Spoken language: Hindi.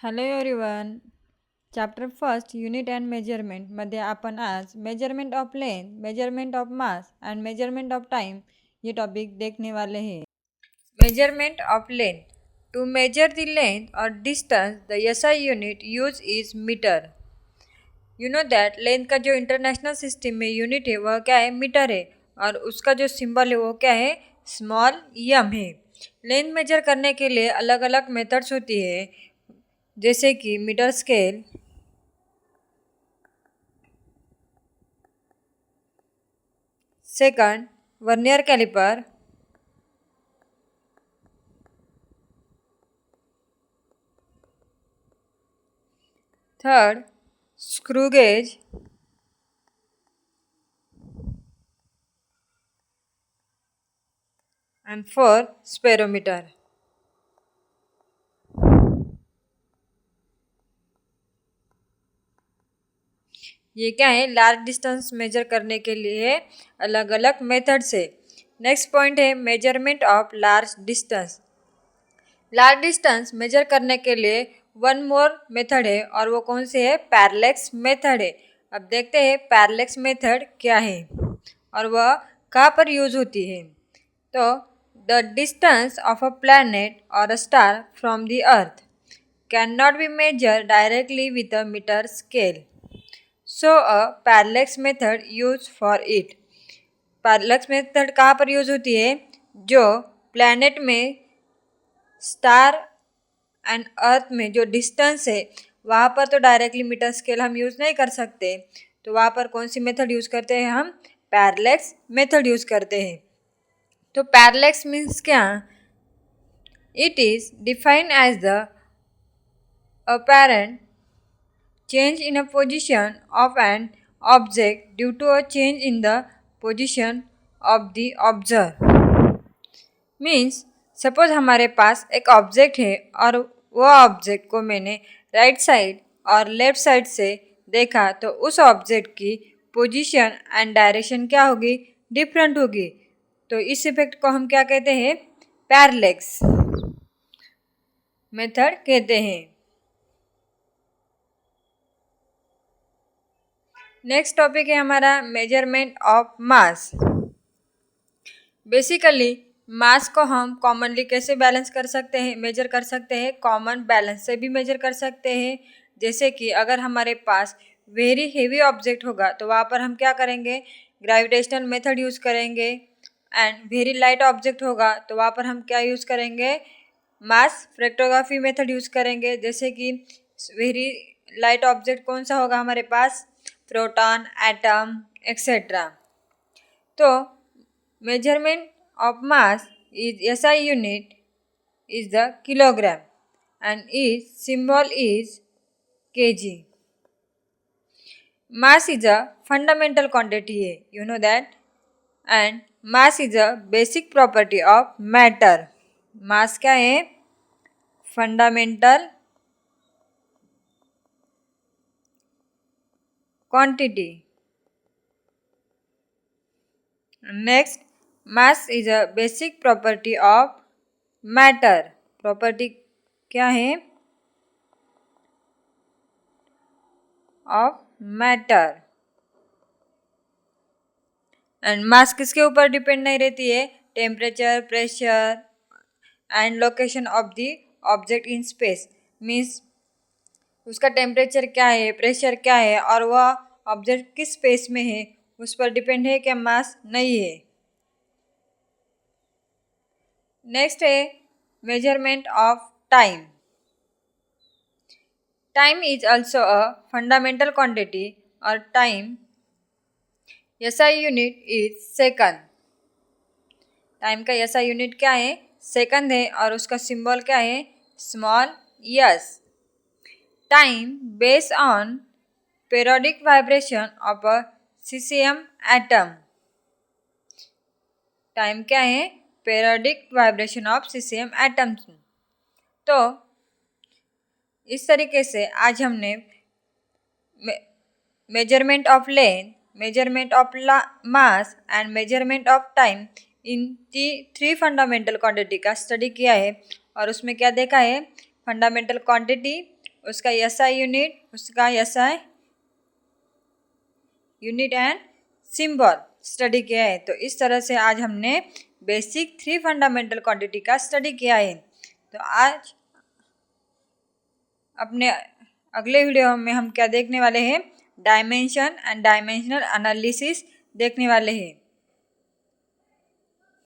Hello everyone. Chapter first unit and मेजरमेंटमध्ये आपण आज measurement of length, measurement of mass and measurement of time ये टॉपिक देखने वाले हैं. Measurement of length. To measure the length और distance the SI unit use is metre. You know that length का जो इंटरनेशनल सिस्टम में यूनिट है वह क्या है, मीटर है, और उसका जो सिंबल है वो क्या है, स्मॉल एम है. लेंथ मेजर करने के लिए अलग अलग मेथड्स होती है, जैसे कि metre scale, second vernier caliper, third screw gauge, and fourth spherometer. ये क्या है, लार्ज डिस्टेंस मेजर करने के लिए अलग अलग मेथड्स है. नेक्स्ट पॉइंट है measurement of large distance. Large distance measure करने के लिए वन मोर मेथड है, और वो कौन सी है, पैरेलैक्स मेथड है. अब देखते हैं पैरेलैक्स मेथड क्या है और वह कहाँ पर यूज होती है. तो the distance of a planet और a star from the earth can not be measure directly with a metre scale. So a parallax method used for it. Parallax method कहाँ पर यूज होती है, जो प्लैनेट में, स्टार एंड अर्थ में जो डिस्टेंस है वहाँ पर तो डायरेक्टली मीटर स्केल हम यूज़ नहीं कर सकते. तो वहाँ पर कौन सी मेथड यूज़ करते हैं, हम पैरेलैक्स मेथड यूज़ करते हैं. तो पैरेलैक्स मीन्स क्या, it is defined as the apparent change in a position of an object due to a change in the position of the observer. Means suppose हमारे पास एक ऑब्जेक्ट है और वह ऑब्जेक्ट को मैंने राइट साइड और लेफ्ट साइड से देखा, तो उस ऑब्जेक्ट की पोजीशन एंड डायरेक्शन क्या होगी, डिफरेंट होगी. तो इस इफेक्ट को हम क्या कहते हैं, पैरेलैक्स मेथड कहते हैं. नेक्स्ट टॉपिक है हमारा measurement of mass. Basically mass को हम कॉमनली कैसे बैलेंस कर सकते हैं, मेजर कर सकते हैं, कॉमन बैलेंस से भी मेजर कर सकते हैं. जैसे कि अगर हमारे पास वेरी हेवी ऑब्जेक्ट होगा तो वहाँ पर हम क्या करेंगे, ग्रेविटेशनल मेथड यूज़ करेंगे. एंड वेरी लाइट ऑब्जेक्ट होगा तो वहाँ पर हम क्या यूज़ करेंगे, मास स्पेक्ट्रोग्राफी मेथड यूज़ करेंगे. जैसे कि वेरी लाइट ऑब्जेक्ट कौन सा होगा हमारे पास, प्रोटॉन, एटम एक्सेट्रा. तो measurement of mass is SI unit is the kilogram and its symbol is kg. Mass is a fundamental quantity है, you know that, and mass is a basic property of matter. mass क्या है, fundamental quantity. Next, mass is a basic property of matter. property क्या है, of matter. एंड मास किसके ऊपर डिपेंड नहीं रहती है, temperature, pressure and location of the object in space. Means उसका टेम्परेचर क्या है, प्रेशर क्या है, और वह ऑब्जेक्ट किस स्पेस में है उस पर डिपेंड है, क्या मास नहीं है. नेक्स्ट है measurement of time. Time is also a fundamental quantity, और time SI unit is second. Time का एसआई यूनिट क्या है, सेकंड है, और उसका सिंबल क्या है, small s. Time based on periodic vibration of a cesium atom. टाइम क्या है, periodic vibration of cesium atoms. तो इस तरीके से आज हमने measurement of length, measurement of mass and measurement of time in three fundamental quantity का स्टडी किया है. और उसमें क्या देखा है, फंडामेंटल क्वांटिटी, उसका एसआई यूनिट, उसका SI unit and symbol study किया है। तो इस तरह से आज हमने बेसिक 3 फंडामेंटल क्वांटिटी का स्टडी किया है। तो आज अपने अगले वीडियो में हम क्या देखने वाले हैं, डायमेंशन एंड डायमेंशनल एनालिसिस देखने वाले हैं।